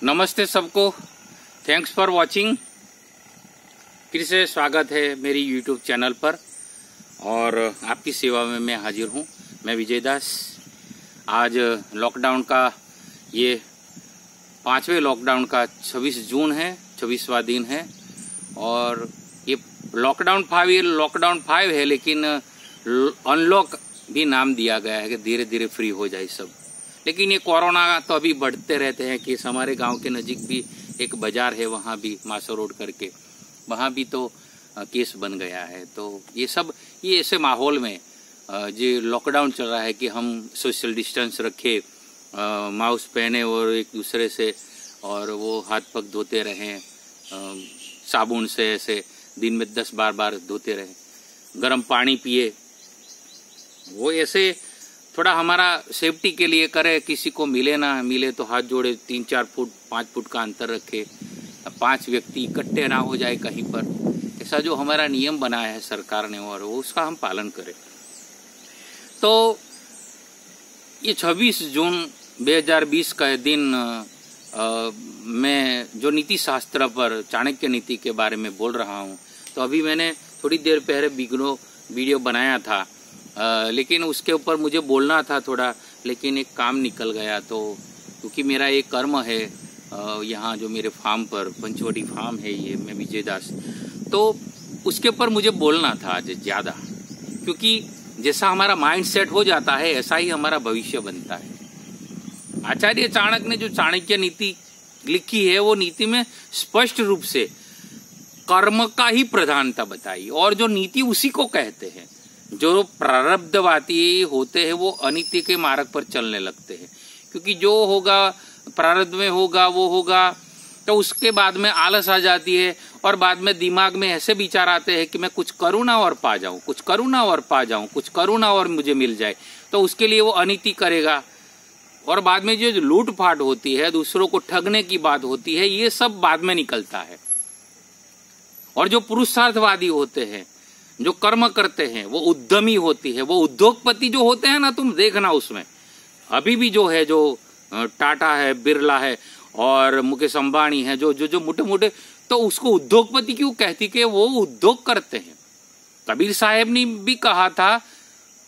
नमस्ते सबको, thanks for watching. फिर से स्वागत है मेरी यूट्यूब चैनल पर और आपकी सेवा में मैं हाजिर हूँ। मैं विजय दास। आज लॉकडाउन का ये 5वें लॉकडाउन का 26 जून है, 26वां दिन है और ये लॉकडाउन 5 है, लेकिन अनलॉक भी नाम दिया गया है कि धीरे धीरे फ्री हो जाए सब। लेकिन ये कोरोना तो अभी बढ़ते रहते हैं कि हमारे गांव के नज़दीक भी एक बाजार है, वहाँ भी मासो रोड करके, वहाँ भी तो केस बन गया है। तो ये ऐसे माहौल में जो लॉकडाउन चल रहा है कि हम सोशल डिस्टेंस रखें, मास्क पहने और एक दूसरे से और वो हाथ पग धोते रहें, साबुन से ऐसे दिन में 10-12 बार धोते रहें, गर्म पानी पिए। वो ऐसे थोड़ा हमारा सेफ्टी के लिए करे, किसी को मिले ना मिले तो हाथ जोड़े, 3-4 फुट 5 फुट का अंतर रखे, 5 व्यक्ति इकट्ठे ना हो जाए कहीं पर। ऐसा जो हमारा नियम बनाया है सरकार ने और वो उसका हम पालन करें। तो ये 26 जून 2020 का दिन मैं जो नीति शास्त्र पर चाणक्य नीति के बारे में बोल रहा हूँ। तो अभी मैंने थोड़ी देर पहले वीडियो बनाया था, लेकिन उसके ऊपर मुझे बोलना था थोड़ा, लेकिन एक काम निकल गया। तो क्योंकि मेरा एक कर्म है यहाँ जो मेरे फार्म पर, पंचवटी फार्म है ये, मैं विजय दास, तो उसके ऊपर मुझे बोलना था आज ज़्यादा, क्योंकि जैसा हमारा माइंड सेट हो जाता है ऐसा ही हमारा भविष्य बनता है। आचार्य चाणक्य ने जो चाणक्य नीति लिखी है, वो नीति में स्पष्ट रूप से कर्म का ही प्रधानता बताई, और जो नीति उसी को कहते हैं। जो प्रारब्धवादी होते हैं वो अनित्य के मार्ग पर चलने लगते हैं, क्योंकि जो होगा प्रारब्ध में होगा वो होगा। तो उसके बाद में आलस आ जाती है और बाद में दिमाग में ऐसे विचार आते हैं कि मैं कुछ करूँ ना और पा जाऊँ, कुछ करूँ ना और पा जाऊँ, कुछ करूँ ना और मुझे मिल जाए। तो उसके लिए वो अनिति करेगा और बाद में जो लूटपाट होती है, दूसरों को ठगने की बात होती है, ये सब बाद में निकलता है। और जो पुरुषार्थवादी होते हैं, जो कर्म करते हैं, वो उद्यमी होती है, वो उद्योगपति जो होते हैं ना, तुम देखना उसमें अभी भी जो है, जो टाटा है, बिरला है और मुकेश अंबानी है, जो मोटे मोटे, तो उसको उद्योगपति क्यों कहती कि वो उद्योग करते हैं। कबीर साहब ने भी कहा था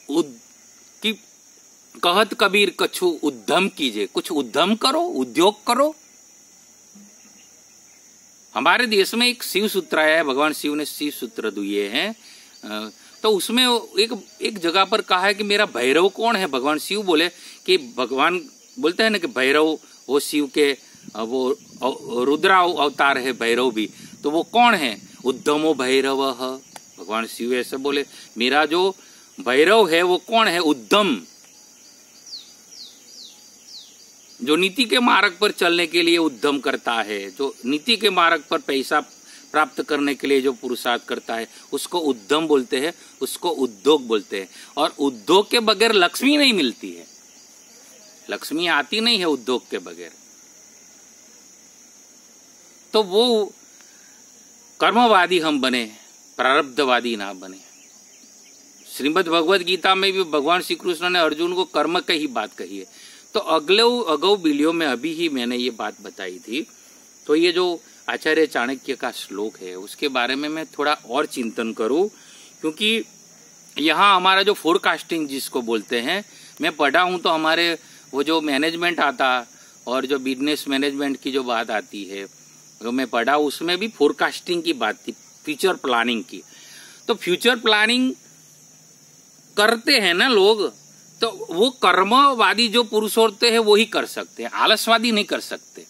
कि कहत कबीर कछु उद्यम कीजिए, कुछ उद्यम करो, उद्योग करो। हमारे देश में एक शिव सूत्र आया है, भगवान शिव ने शिव सूत्र दिए हैं। तो उसमें एक जगह पर कहा है कि मेरा भैरव कौन है। भगवान शिव बोले कि भगवान बोलते हैं ना कि भैरव वो शिव के वो रुद्रा अवतार है भैरव भी, तो वो कौन है? उद्यमो भैरव। भगवान शिव ऐसे बोले मेरा जो भैरव है वो कौन है? उद्यम, जो नीति के मार्ग पर चलने के लिए उद्यम करता है, जो नीति के मार्ग पर पैसा प्राप्त करने के लिए जो पुरुषार्थ करता है, उसको उद्यम बोलते हैं, उसको उद्योग बोलते हैं। और उद्योग के बगैर लक्ष्मी नहीं मिलती है, लक्ष्मी आती नहीं है उद्योग के बगैर। तो वो कर्मवादी हम बने, प्रारब्धवादी ना बने। श्रीमद् भगवद गीता में भी भगवान श्री कृष्ण ने अर्जुन को कर्म की ही बात कही है। तो अगौ वीडियो में अभी ही मैंने ये बात बताई थी। तो ये जो आचार्य चाणक्य का श्लोक है उसके बारे में मैं थोड़ा और चिंतन करूं, क्योंकि यहाँ हमारा जो फोरकास्टिंग जिसको बोलते हैं, मैं पढ़ा हूं तो हमारे वो जो मैनेजमेंट आता और जो बिजनेस मैनेजमेंट की जो बात आती है, जो मैं पढ़ा उसमें भी फोरकास्टिंग की बात थी, फ्यूचर प्लानिंग की। तो फ्यूचर प्लानिंग करते हैं ना लोग, तो वो कर्मवादी जो पुरुष होते हैं वो ही कर सकते हैं, आलसवादी नहीं कर सकते।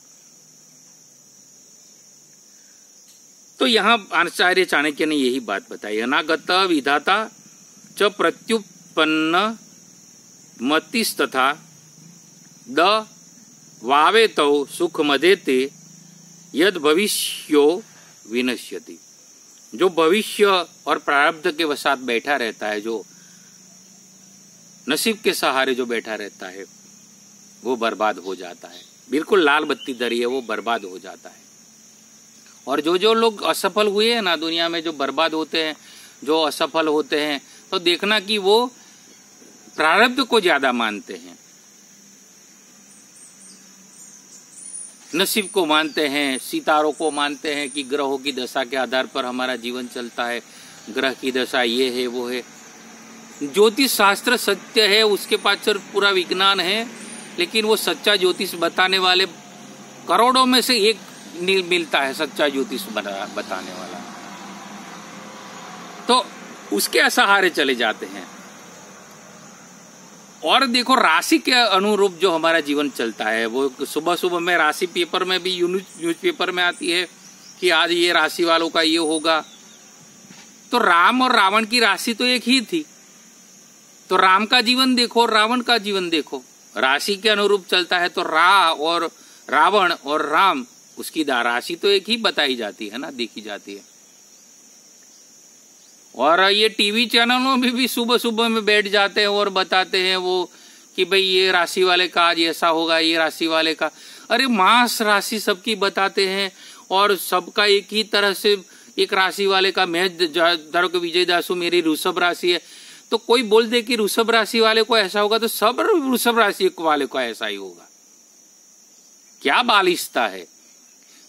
तो यहाँ आचार्य चाणक्य ने यही बात बताई, अनागत विधाता च प्रत्युत्पन्न मतिस्तथा द वावेतौ सुख मदेते यद भविष्यो विनश्यति। जो भविष्य और प्रारब्ध के वसात बैठा रहता है, जो नसीब के सहारे जो बैठा रहता है, वो बर्बाद हो जाता है। बिल्कुल लाल बत्ती धरी है, वो बर्बाद हो जाता है। और जो लोग असफल हुए हैं ना दुनिया में, जो बर्बाद होते हैं, जो असफल होते हैं, तो देखना कि वो प्रारब्ध को ज्यादा मानते हैं। नसीब को मानते हैं, सितारों को मानते हैं कि ग्रहों की दशा के आधार पर हमारा जीवन चलता है, ग्रह की दशा ये है वो है। ज्योतिष शास्त्र सत्य है, उसके पास पूरा विज्ञान है, लेकिन वो सच्चा ज्योतिष बताने वाले करोड़ों में से एक मिलता है, सच्चा ज्योतिष बताने वाला, तो उसके सहारे चले जाते हैं। और देखो राशि के अनुरूप जो हमारा जीवन चलता है, वो सुबह सुबह में राशि पेपर में भी, न्यूज़पेपर में आती है कि आज ये राशि वालों का ये होगा। तो राम और रावण की राशि तो एक ही थी, तो राम का जीवन देखो, रावण का जीवन देखो, राशि के अनुरूप चलता है। तो और रावण और राम, उसकी राशि तो एक ही बताई जाती है ना, देखी जाती है। और ये टीवी चैनलों में भी सुबह सुबह में बैठ जाते हैं और बताते हैं वो कि भाई ये राशि वाले का आज ऐसा होगा, ये राशि वाले का, अरे मास राशि सबकी बताते हैं और सबका एक ही तरह से, एक राशि वाले का, मैं धरो के विजय दासु मेरी वृषभ राशि है, तो कोई बोल दे कि वृषभ राशि वाले को ऐसा होगा तो सब वृषभ राशि वाले को ऐसा ही होगा, क्या बालिशता है।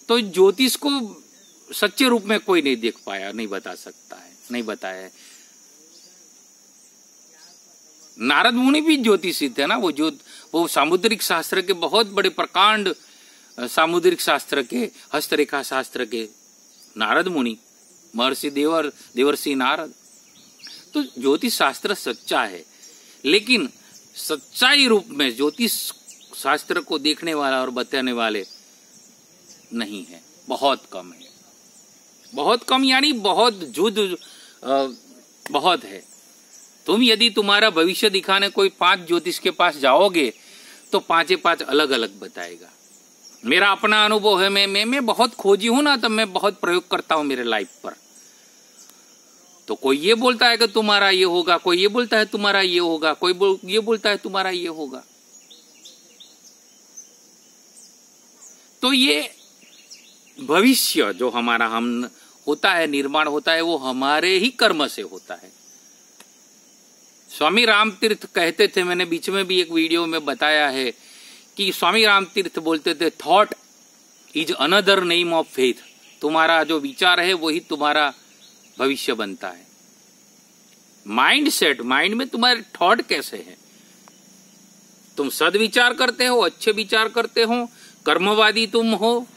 तो ज्योतिष को सच्चे रूप में कोई नहीं देख पाया, नहीं बता सकता है, नहीं बताया है। नारद मुनि भी ज्योतिषी थे ना, वो सामुद्रिक शास्त्र के बहुत बड़े प्रकांड, सामुद्रिक शास्त्र के, हस्तरेखा शास्त्र के नारद मुनि, महर्षि देवर्षि नारद। तो ज्योतिष शास्त्र सच्चा है, लेकिन सच्चाई रूप में ज्योतिष शास्त्र को देखने वाला और बताने वाले नहीं है, बहुत कम है, बहुत कम, यानी बहुत बहुत है। तुम यदि तुम्हारा भविष्य दिखाने कोई 5 ज्योतिष के पास जाओगे तो 5 अलग अलग बताएगा। मेरा अपना अनुभव है, मैं बहुत खोजी हूं ना, तब मैं बहुत प्रयोग करता हूं मेरे लाइफ पर। तो कोई ये बोलता है कि तुम्हारा ये होगा, कोई ये बोलता है तुम्हारा ये होगा, कोई ये बोलता है तुम्हारा ये होगा। तो ये भविष्य जो हमारा हम होता है, निर्माण होता है, वो हमारे ही कर्म से होता है। स्वामी रामतीर्थ कहते थे, मैंने बीच में भी एक वीडियो में बताया है कि स्वामी रामतीर्थ बोलते थे, thought is another name of faith. तुम्हारा जो विचार है वही तुम्हारा भविष्य बनता है। माइंड सेट, माइंड में तुम्हारे थॉट कैसे है, तुम सदविचार करते हो, अच्छे विचार करते हो, कर्मवादी तुम हो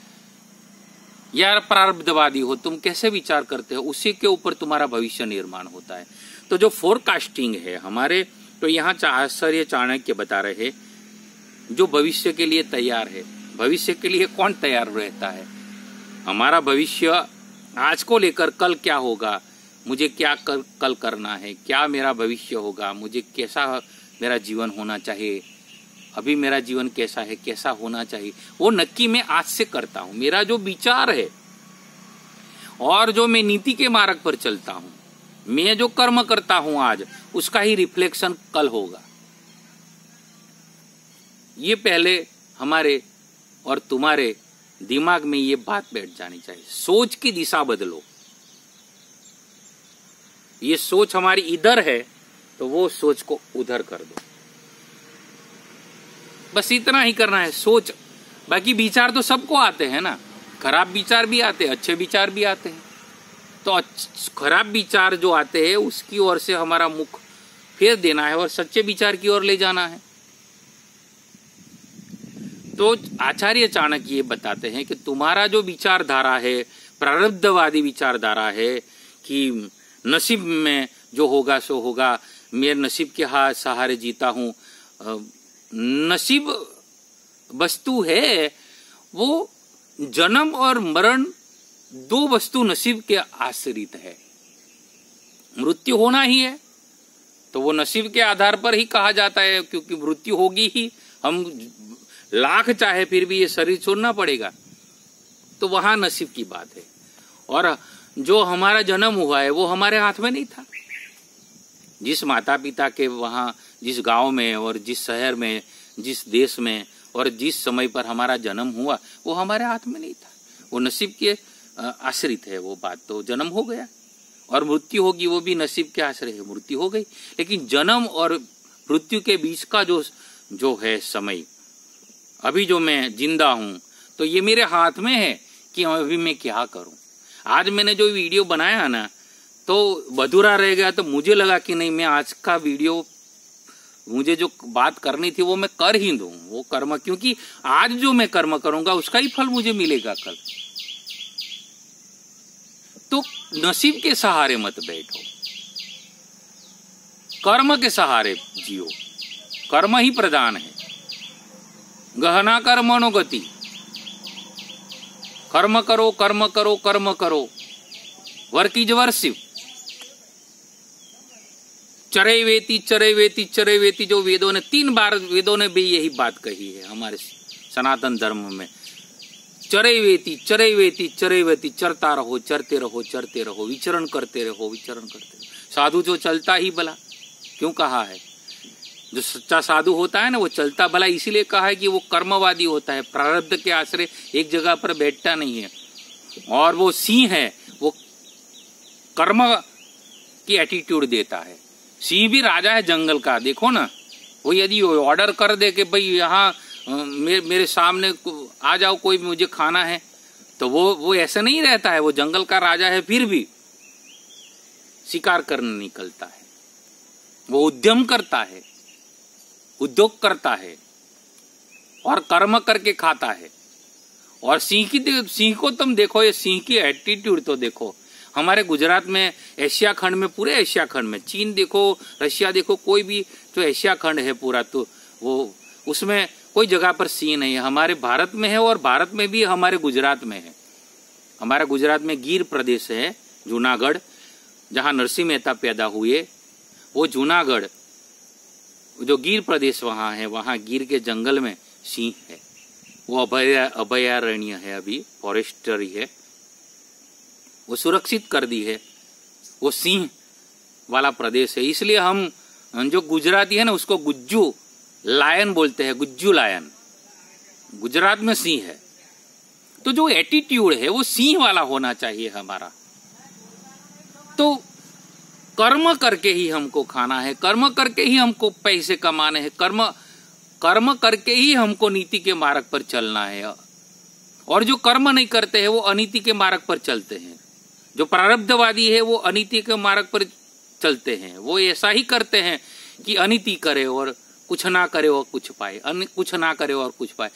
या प्रारब्धवादी हो, तुम कैसे विचार करते हो, उसी के ऊपर तुम्हारा भविष्य निर्माण होता है। तो जो फोरकास्टिंग है हमारे, तो यहाँ आचार्य चाणक्य बता रहे, जो भविष्य के लिए तैयार है, भविष्य के लिए कौन तैयार रहता है, हमारा भविष्य आज को लेकर कल क्या होगा, मुझे क्या कल करना है, क्या मेरा भविष्य होगा, मुझे कैसा मेरा जीवन होना चाहिए, अभी मेरा जीवन कैसा है, कैसा होना चाहिए, वो नक्की मैं आज से करता हूं। मेरा जो विचार है और जो मैं नीति के मार्ग पर चलता हूं, मैं जो कर्म करता हूं आज, उसका ही रिफ्लेक्शन कल होगा। ये पहले हमारे और तुम्हारे दिमाग में ये बात बैठ जानी चाहिए। सोच की दिशा बदलो। ये सोच हमारी इधर है तो वो सोच को उधर कर दो, बस इतना ही करना है। सोच, बाकी विचार तो सबको आते हैं ना, खराब विचार भी आते हैं, अच्छे विचार भी आते हैं। तो खराब विचार जो आते हैं उसकी ओर से हमारा मुख फेर देना है और सच्चे विचार की ओर ले जाना है। तो आचार्य चाणक्य ये बताते हैं कि तुम्हारा जो विचारधारा है, प्रारब्धवादी विचारधारा है कि नसीब में जो होगा सो होगा, मैं नसीब के हाथ सहारे जीता हूं, नसीब वस्तु है, वो जन्म और मरण दो वस्तु नसीब के आश्रित है। मृत्यु होना ही है तो वो नसीब के आधार पर ही कहा जाता है, क्योंकि मृत्यु होगी ही, हम लाख चाहे फिर भी ये शरीर छोड़ना पड़ेगा, तो वहां नसीब की बात है। और जो हमारा जन्म हुआ है वो हमारे हाथ में नहीं था। जिस माता पिता के वहां, जिस गांव में और जिस शहर में, जिस देश में और जिस समय पर हमारा जन्म हुआ, वो हमारे हाथ में नहीं था, वो नसीब के आश्रित है। वो बात तो जन्म हो गया, और मृत्यु होगी वो भी नसीब के आश्रय है, मृत्यु हो गई। लेकिन जन्म और मृत्यु के बीच का जो है समय, अभी जो मैं जिंदा हूं, तो ये मेरे हाथ में है कि अभी मैं क्या करूं। आज मैंने जो वीडियो बनाया ना तो अधूरा रह गया, तो मुझे लगा कि नहीं, मैं आज का वीडियो, मुझे जो बात करनी थी वो मैं कर ही दूं, वो कर्म, क्योंकि आज जो मैं कर्म करूंगा उसका ही फल मुझे मिलेगा कल। तो नसीब के सहारे मत बैठो, कर्म के सहारे जियो। कर्म ही प्रधान है। गहना कर्मणो गति। कर्म करो, कर्म करो, कर्म करो। Work is worship. चरे वेती, चरे वेती, चरे वेती, जो वेदों ने 3 बार, वेदों ने भी यही बात कही है हमारे सनातन धर्म में। चरे वेती, चरे वेती, चरे वेती, चरता रहो, चरते रहो, चरते रहो, विचरण करते रहो, विचरण करते रहो। साधु जो चलता ही भला, क्यों कहा है? जो सच्चा साधु होता है ना वो चलता भला इसीलिए कहा है कि वो कर्मवादी होता है, प्रारब्ध के आश्रय एक जगह पर बैठता नहीं है। और वो सिंह है, वो कर्म की एटीट्यूड देता है। सिंह भी राजा है जंगल का, देखो ना। वो यदि ऑर्डर कर दे कि भाई यहाँ मेरे सामने आ जाओ, कोई मुझे खाना है, तो वो ऐसा नहीं रहता है। वो जंगल का राजा है, फिर भी शिकार करने निकलता है। वो उद्यम करता है, उद्योग करता है और कर्म करके खाता है। और सिंह को तुम देखो, ये सिंह की एटीट्यूड तो देखो। हमारे गुजरात में, एशिया खंड में, पूरे एशिया खंड में, चीन देखो, रशिया देखो, कोई भी जो एशिया खंड है पूरा, तो वो उसमें कोई जगह पर सिंह नहीं है। हमारे भारत में है, और भारत में भी हमारे गुजरात में है। हमारे गुजरात में गिर प्रदेश है, जूनागढ़, जहाँ नरसिंह मेहता पैदा हुए। वो जूनागढ़ जो गिर प्रदेश वहाँ है, वहाँ गिर के जंगल में सिंह है। वो अभयारण्य है, अभी फॉरेस्टरी है, वो सुरक्षित कर दी है। वो सिंह वाला प्रदेश है, इसलिए हम जो गुजराती है ना उसको गुज्जू लायन बोलते हैं, गुज्जू लायन। गुजरात में सिंह है, तो जो एटीट्यूड है वो सिंह वाला होना चाहिए हमारा। तो कर्म करके ही हमको खाना है, कर्म करके ही हमको पैसे कमाने हैं, कर्म करके ही हमको नीति के मार्ग पर चलना है। और जो कर्म नहीं करते हैं वो अनीति के मार्ग पर चलते हैं। जो प्रारब्धवादी है वो अनीति के मार्ग पर चलते हैं। वो ऐसा ही करते हैं कि अनीति करे और कुछ ना करे और कुछ पाए, कुछ ना करे और कुछ पाए।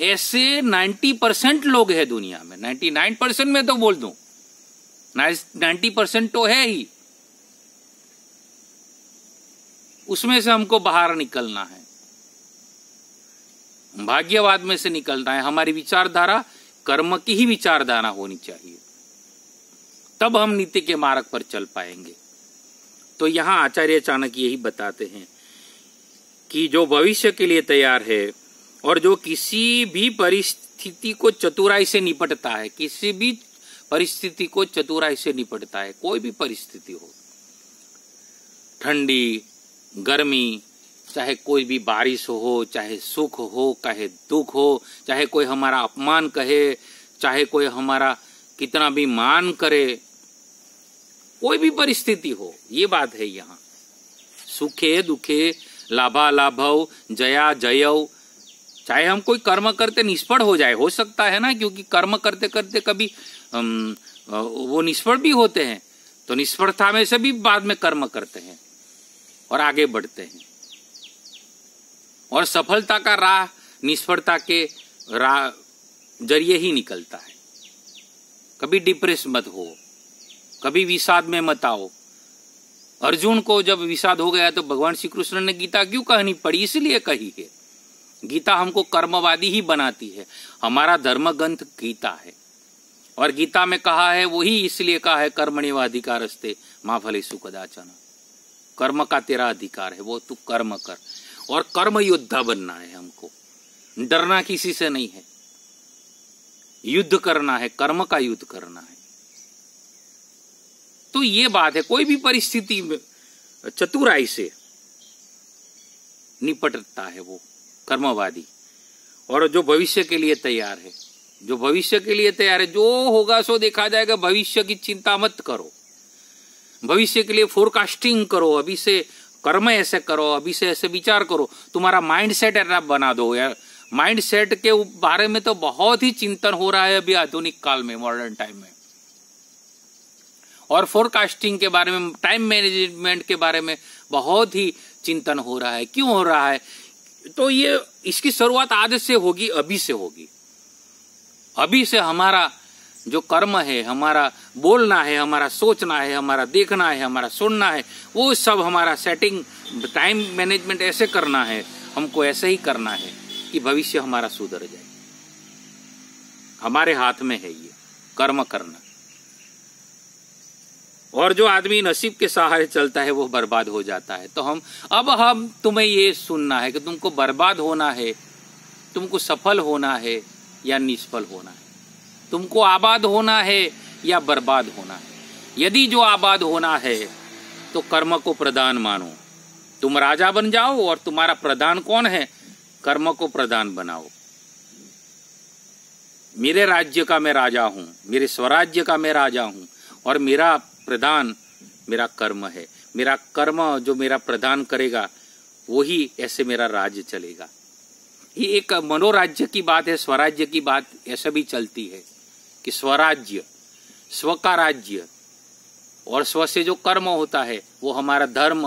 ऐसे 90% लोग हैं दुनिया में। 99% में तो बोल दूं, 90% तो है ही। उसमें से हमको बाहर निकलना है, भाग्यवाद में से निकलना है। हमारी विचारधारा कर्म की ही विचारधारा होनी चाहिए, तब हम नीति के मार्ग पर चल पाएंगे। तो यहाँ आचार्य चाणक्य यही बताते हैं कि जो भविष्य के लिए तैयार है और जो किसी भी परिस्थिति को चतुराई से निपटता है, किसी भी परिस्थिति को चतुराई से निपटता है, कोई भी परिस्थिति हो, ठंडी, गर्मी, चाहे कोई भी बारिश हो, चाहे सुख हो, चाहे दुख हो, चाहे कोई हमारा अपमान कहे, चाहे कोई हमारा कितना भी मान करे, कोई भी परिस्थिति हो, ये बात है यहाँ। सुखे दुखे, लाभा लाभव, जया जयव। चाहे हम कोई कर्म करते निष्फल हो जाए, हो सकता है ना, क्योंकि कर्म करते करते कभी वो निष्फल भी होते हैं, तो निष्फलता में से भी बाद में कर्म करते हैं और आगे बढ़ते हैं। और सफलता का राह निष्फलता के राह जरिए ही निकलता है। कभी डिप्रेस मत हो, कभी विषाद में मत आओ। अर्जुन को जब विषाद हो गया तो भगवान श्री कृष्ण ने गीता क्यों कहनी पड़ी? इसलिए कही है। गीता हमको कर्मवादी ही बनाती है। हमारा धर्म ग्रंथ गीता है, और गीता में कहा है वही इसलिए कहा है, कर्मण्येवाधिकारस्ते मा फलेषु कदाचन। कर्म का तेरा अधिकार है, वो तू कर्म कर। और कर्म योद्धा बनना है हमको, डरना किसी से नहीं है, युद्ध करना है, कर्म का युद्ध करना है। तो ये बात है, कोई भी परिस्थिति में चतुराई से निपटता है वो कर्मवादी। और जो भविष्य के लिए तैयार है, जो भविष्य के लिए तैयार है, जो होगा सो देखा जाएगा, भविष्य की चिंता मत करो, भविष्य के लिए फोरकास्टिंग करो, अभी से कर्म ऐसे करो, अभी से ऐसे विचार करो, तुम्हारा माइंड सेट ऐसा बना दो यार, माइंड सेट के बारे में तो बहुत ही चिंतन हो रहा है अभी आधुनिक काल में, मॉडर्न टाइम में। और फोरकास्टिंग के बारे में, टाइम मैनेजमेंट के बारे में बहुत ही चिंतन हो रहा है। क्यों हो रहा है? तो ये इसकी शुरुआत आज से होगी, अभी से होगी। अभी से हमारा जो कर्म है, हमारा बोलना है, हमारा सोचना है, हमारा देखना है, हमारा सुनना है, वो सब हमारा सेटिंग, टाइम मैनेजमेंट ऐसे करना है, हमको ऐसे ही करना है कि भविष्य हमारा सुधर जाए। हमारे हाथ में है ये कर्म करना। और जो आदमी नसीब के सहारे चलता है वो बर्बाद हो जाता है। तो हम तुम्हें ये सुनना है कि तुमको बर्बाद होना है, तुमको सफल होना है या निष्फल होना है, तुमको आबाद होना है या बर्बाद होना है। यदि जो आबाद होना है तो कर्म को प्रधान मानो। तुम राजा बन जाओ और तुम्हारा प्रधान कौन है? कर्म को प्रधान बनाओ। मेरे राज्य का मैं राजा हूं, मेरे स्वराज्य का मैं राजा हूं और मेरा प्रधान मेरा कर्म है। मेरा कर्म जो मेरा प्रधान करेगा वही ऐसे मेरा राज्य चलेगा। ये एक मनोराज्य की बात है, स्वराज्य की बात ऐसा भी चलती है कि स्वराज्य, स्व का राज्य, और स्व से जो कर्म होता है वो हमारा धर्म,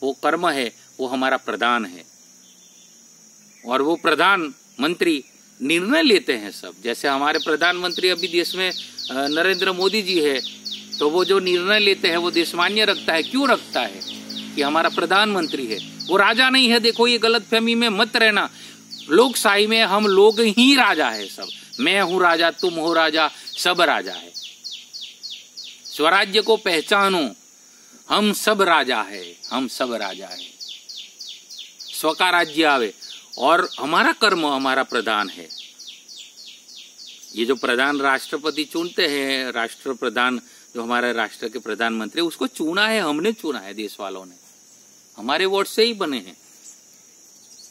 वो कर्म है, वो हमारा प्रधान है। और वो प्रधानमंत्री निर्णय लेते हैं सब। जैसे हमारे प्रधानमंत्री अभी देश में नरेंद्र मोदी जी है, तो वो जो निर्णय लेते हैं वो देश मान्य रखता है। क्यों रखता है? कि हमारा प्रधानमंत्री है, वो राजा नहीं है। देखो, ये गलतफहमी में मत रहना। लोकशाही में हम लोग ही राजा है सब। मैं हूं राजा, तुम हो राजा, सब राजा है। स्वराज्य को पहचानो, हम सब राजा है, हम सब राजा है। स्व का राज्य आवे और हमारा कर्म हमारा प्रधान है। ये जो प्रधान राष्ट्रपति चुनते हैं, राष्ट्र प्रधान जो हमारे राष्ट्र के प्रधानमंत्री, उसको चुना है, हमने चुना है, देश वालों ने, हमारे वोट से ही बने हैं।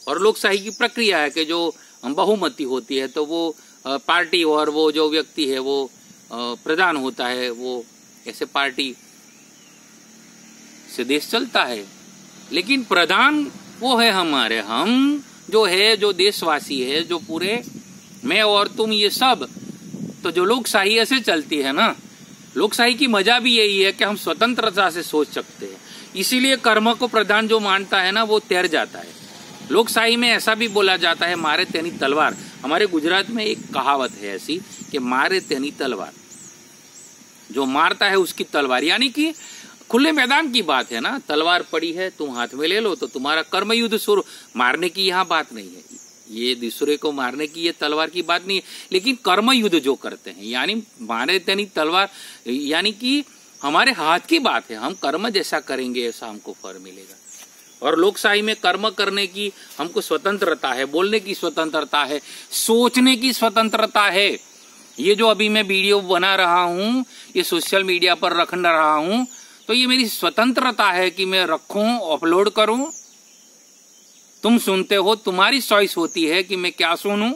और लोकशाही की प्रक्रिया है कि जो बहुमति होती है तो वो पार्टी और वो जो व्यक्ति है वो प्रधान होता है। वो ऐसे पार्टी से देश चलता है। लेकिन प्रधान वो है हमारे, हम जो है, जो देशवासी है, जो पूरे मैं और तुम, ये सब। तो जो लोकशाही ऐसे चलती है ना, लोकशाही की मजा भी यही है कि हम स्वतंत्रता से सोच सकते हैं। इसीलिए कर्म को प्रधान जो मानता है ना, वो तैर जाता है। लोकशाही में ऐसा भी बोला जाता है, मारे तेनी तलवार। हमारे गुजरात में एक कहावत है ऐसी कि मारे तेनी तलवार, जो मारता है उसकी तलवार। यानी कि खुले मैदान की बात है ना, तलवार पड़ी है, तुम हाथ में ले लो तो तुम्हारा कर्म युद्ध शुरू। मारने की यहाँ बात नहीं है, ये दूसरे को मारने की, ये तलवार की बात नहीं है। लेकिन कर्म युद्ध जो करते हैं, यानी मारे तेनी तलवार, यानी कि हमारे हाथ की बात है। हम कर्म जैसा करेंगे ऐसा हमको फल मिलेगा। और लोकशाही में कर्म करने की हमको स्वतंत्रता है, बोलने की स्वतंत्रता है, सोचने की स्वतंत्रता है। ये जो अभी मैं वीडियो बना रहा हूँ, ये सोशल मीडिया पर रख रहा हूँ, तो ये मेरी स्वतंत्रता है कि मैं रखूं, अपलोड करूं। तुम सुनते हो, तुम्हारी चॉइस होती है कि मैं क्या सुनूं।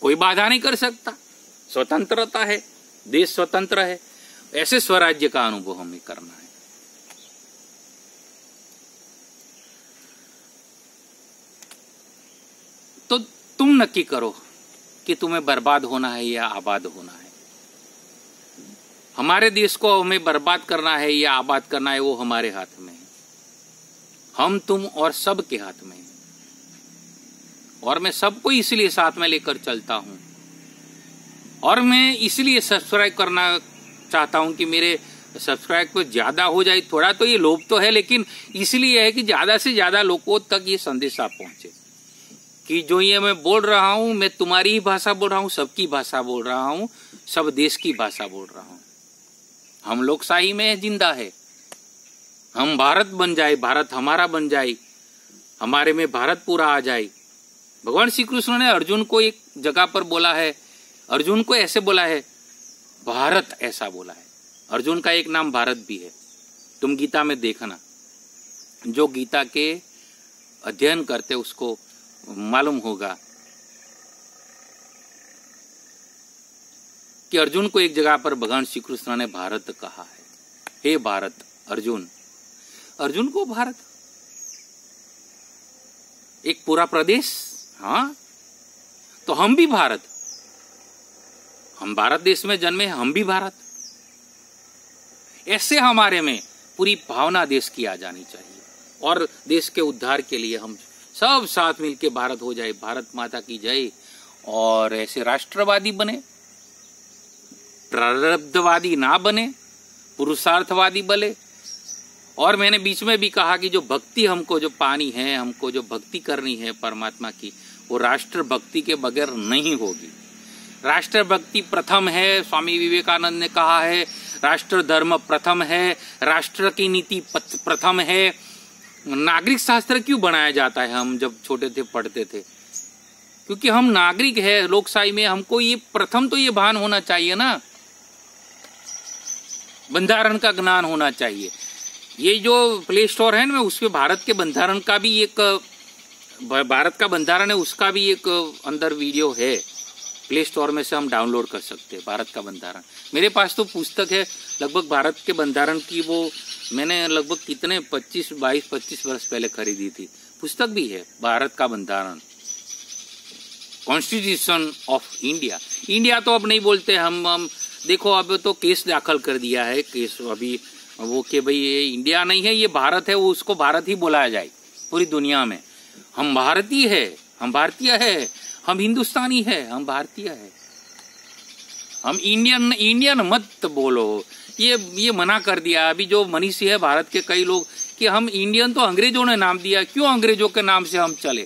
कोई बाधा नहीं कर सकता, स्वतंत्रता है, देश स्वतंत्र है। ऐसे स्वराज्य का अनुभव हमें करना है। तो तुम नक्की करो कि तुम्हें बर्बाद होना है या आबाद होना है। हमारे देश को हमें बर्बाद करना है या आबाद करना है, वो हमारे हाथ में है। हम, तुम और सब के हाथ में है। और मैं सबको इसलिए साथ में लेकर चलता हूं। और मैं इसलिए सब्सक्राइब करना चाहता हूं कि मेरे सब्सक्राइब को ज्यादा हो जाए। थोड़ा तो ये लोभ तो है, लेकिन इसलिए है कि ज्यादा से ज्यादा लोगों तक ये संदेश आप पहुंचे कि जो ये मैं बोल रहा हूं, मैं तुम्हारी ही भाषा बोल रहा हूं, सबकी भाषा बोल रहा हूं, सब देश की भाषा बोल रहा हूं। हम लोकशाही में जिंदा है। हम भारत बन जाए, भारत हमारा बन जाए, हमारे में भारत पूरा आ जाए। भगवान श्री कृष्ण ने अर्जुन को एक जगह पर बोला है, अर्जुन को ऐसे बोला है, भारत ऐसा बोला है। अर्जुन का एक नाम भारत भी है। तुम गीता में देखना, जो गीता के अध्ययन करते उसको मालूम होगा कि अर्जुन को एक जगह पर भगवान श्री कृष्ण ने भारत कहा है। हे भारत, अर्जुन, अर्जुन को भारत। एक पूरा प्रदेश। हाँ, तो हम भी भारत, हम भारत देश में जन्मे, हम भी भारत। ऐसे हमारे में पूरी भावना देश की आ जानी चाहिए और देश के उद्धार के लिए हम सब साथ मिलके भारत हो जाए, भारत माता की जय। और ऐसे राष्ट्रवादी बने, प्रारब्धवादी ना बने, पुरुषार्थवादी बने। और मैंने बीच में भी कहा कि जो भक्ति हमको जो पानी है, हमको जो भक्ति करनी है परमात्मा की, वो राष्ट्र भक्ति के बगैर नहीं होगी। राष्ट्र भक्ति प्रथम है, स्वामी विवेकानंद ने कहा है। राष्ट्र धर्म प्रथम है, राष्ट्र की नीति प्रथम है। नागरिक शास्त्र क्यों बनाया जाता है? हम जब छोटे थे पढ़ते थे, क्योंकि हम नागरिक है। लोकशाही में हमको ये प्रथम तो ये भान होना चाहिए ना, बंधारण का ज्ञान होना चाहिए। ये जो प्ले स्टोर है ना, उसमें भारत के बंधारण का भी एक, भारत का बंधारण है उसका भी एक अंदर वीडियो है। प्ले स्टोर में से हम डाउनलोड कर सकते हैं भारत का बंधारण। मेरे पास तो पुस्तक है लगभग भारत के बंधारण की, वो मैंने लगभग कितने 25 वर्ष पहले खरीदी थी। पुस्तक भी है भारत का बंधारण, कॉन्स्टिट्यूशन ऑफ इंडिया। इंडिया तो अब नहीं बोलते हम देखो, अब तो केस दाखिल कर दिया है, केस अभी वो कि भाई ये इंडिया नहीं है, ये भारत है, वो उसको भारत ही बोलाया जाए पूरी दुनिया में। हम भारतीय है, हम भारतीय है, हम हिंदुस्तानी है, हम भारतीय है। हम इंडियन मत बोलो, ये मना कर दिया। अभी जो मनीषी है भारत के कई लोग कि हम इंडियन तो अंग्रेजों ने नाम दिया, क्यों अंग्रेजों के नाम से हम चले?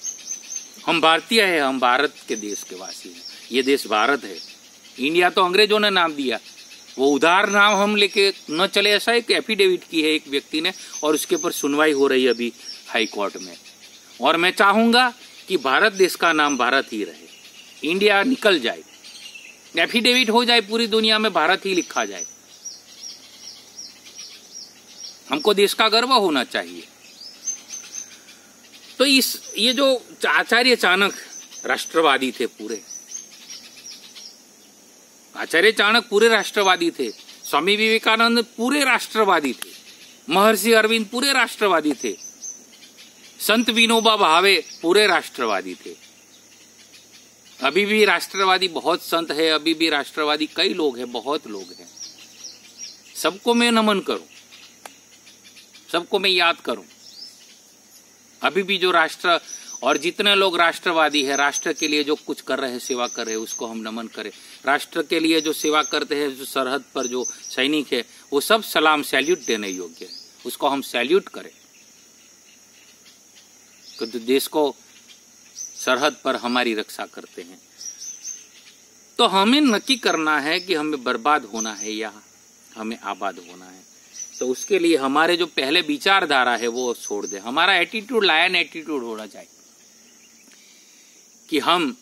हम भारतीय है, हम भारत के देश के वासी हैं, ये देश भारत है। इंडिया तो अंग्रेजों ने नाम दिया, वो उधार नाम हम लेके न चले। ऐसा एक एफिडेविट की है एक व्यक्ति ने, और उसके ऊपर सुनवाई हो रही है अभी हाई कोर्ट में। और मैं चाहूंगा कि भारत देश का नाम भारत ही रहे, इंडिया निकल जाए, एफिडेविट हो जाए, पूरी दुनिया में भारत ही लिखा जाए। हमको देश का गर्व होना चाहिए। तो ये जो आचार्य चाणक्य राष्ट्रवादी थे, पूरे आचार्य चाणक्य पूरे राष्ट्रवादी थे, स्वामी विवेकानंद पूरे राष्ट्रवादी थे, महर्षि अरविंद पूरे राष्ट्रवादी थे, संत विनोबा भावे पूरे राष्ट्रवादी थे। अभी भी राष्ट्रवादी बहुत संत है, अभी भी राष्ट्रवादी कई लोग हैं, बहुत लोग हैं। सबको मैं नमन करूं, सबको मैं याद करूं। अभी भी जो राष्ट्र और जितने लोग राष्ट्रवादी है, राष्ट्र के लिए जो कुछ कर रहे हैं, सेवा कर रहे हैं, उसको हम नमन करें। राष्ट्र के लिए जो सेवा करते हैं, जो सरहद पर जो सैनिक है, वो सब सलाम सैल्यूट देने योग्य है, उसको हम सैल्यूट करें। तो देश को सरहद पर हमारी रक्षा करते हैं। तो हमें नक्की करना है कि हमें बर्बाद होना है या हमें आबाद होना है। तो उसके लिए हमारे जो पहले विचारधारा है वो छोड़ दे। हमारा एटीट्यूड लायन एटीट्यूड होना चाहिए कि हम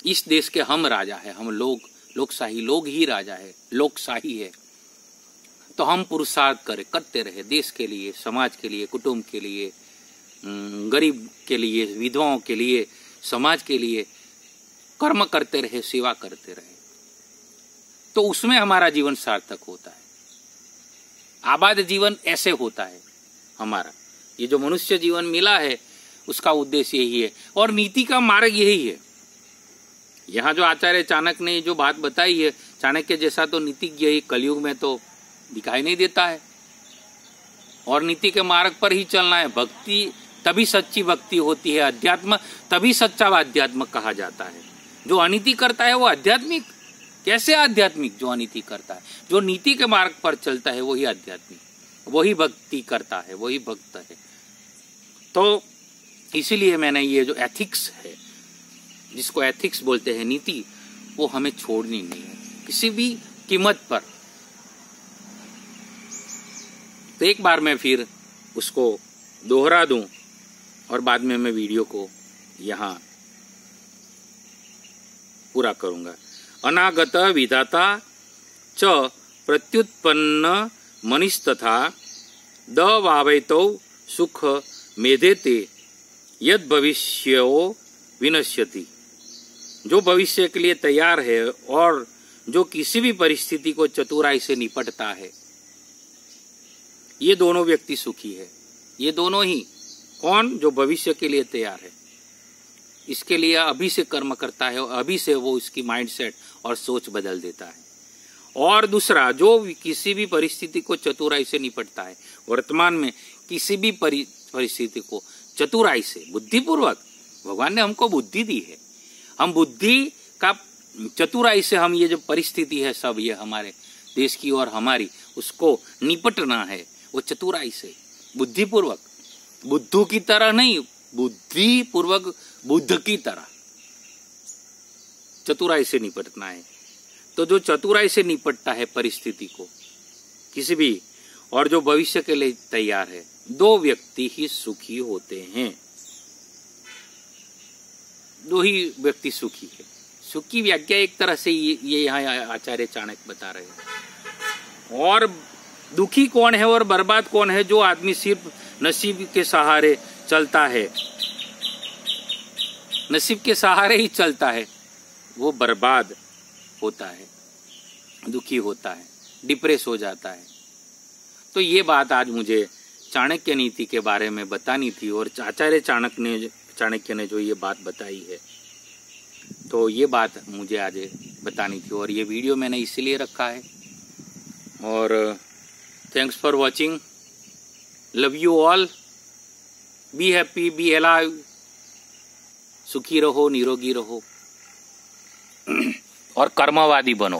इस देश के हम राजा है, हम लोग लोकशाही, लोग ही राजा है, लोकशाही है। तो हम पुरुषार्थ करते रहे देश के लिए, समाज के लिए, कुटुंब के लिए, गरीब के लिए, विधवाओं के लिए, समाज के लिए कर्म करते रहे, सेवा करते रहे। तो उसमें हमारा जीवन सार्थक होता है। आबाद जीवन ऐसे होता है हमारा। ये जो मनुष्य जीवन मिला है उसका उद्देश्य यही है और नीति का मार्ग यही है। यहाँ जो आचार्य चाणक्य ने जो बात बताई है, चाणक्य जैसा तो नीतिज्ञ यही कलयुग में तो दिखाई नहीं देता है। और नीति के मार्ग पर ही चलना है। भक्ति तभी सच्ची भक्ति होती है, अध्यात्म तभी सच्चा अध्यात्म कहा जाता है। जो अनीति करता है वो आध्यात्मिक कैसे? आध्यात्मिक जो अनीति करता है, जो नीति के मार्ग पर चलता है वही आध्यात्मिक, वही भक्ति करता है, वही भक्त है। तो इसीलिए मैंने ये जो एथिक्स है, जिसको एथिक्स बोलते हैं, नीति, वो हमें छोड़नी नहीं है किसी भी कीमत पर। तो एक बार मैं फिर उसको दोहरा दूं और बाद में मैं वीडियो को यहाँ पूरा करूंगा। अनागत विधाता च प्रत्युत्पन्न मनीस्तथा द वावैतौ सुख मेधेते यद भविष्यो विनश्यति। जो भविष्य के लिए तैयार है और जो किसी भी परिस्थिति को चतुराई से निपटता है, ये दोनों व्यक्ति सुखी है। ये दोनों ही कौन? जो भविष्य के लिए तैयार है, इसके लिए अभी से कर्म करता है और अभी से वो इसकी माइंडसेट और सोच बदल देता है। और दूसरा, जो किसी भी परिस्थिति को चतुराई से निपटता है, वर्तमान में किसी भी परिस्थिति को चतुराई से, बुद्धिपूर्वक, भगवान ने हमको बुद्धि दी है, हम बुद्धि का चतुराई से हम ये जो परिस्थिति है सब ये हमारे देश की और हमारी, उसको निपटना है वो चतुराई से, बुद्धिपूर्वक, बुद्धू की तरह नहीं, बुद्धिपूर्वक, बुद्ध की तरह चतुराई से निपटना है। तो जो चतुराई से निपटता है परिस्थिति को किसी भी, और जो भविष्य के लिए तैयार है, दो व्यक्ति ही सुखी होते हैं। दो ही व्यक्ति सुखी है। सुख की व्याख्या एक तरह से ये यहाँ आचार्य चाणक्य बता रहे हैं। और दुखी कौन है और बर्बाद कौन है? जो आदमी सिर्फ नसीब के सहारे चलता है, नसीब के सहारे ही चलता है, वो बर्बाद होता है, दुखी होता है, डिप्रेस हो जाता है। तो ये बात आज मुझे चाणक्य नीति के बारे में बतानी थी, और आचार्य चाणक्य ने जो ये बात बताई है, तो ये बात मुझे आज बतानी थी, और ये वीडियो मैंने इसीलिए रखा है। और thanks for watching, love you all, be happy, be alive, सुखी रहो, निरोगी रहो और कर्मवादी बनो।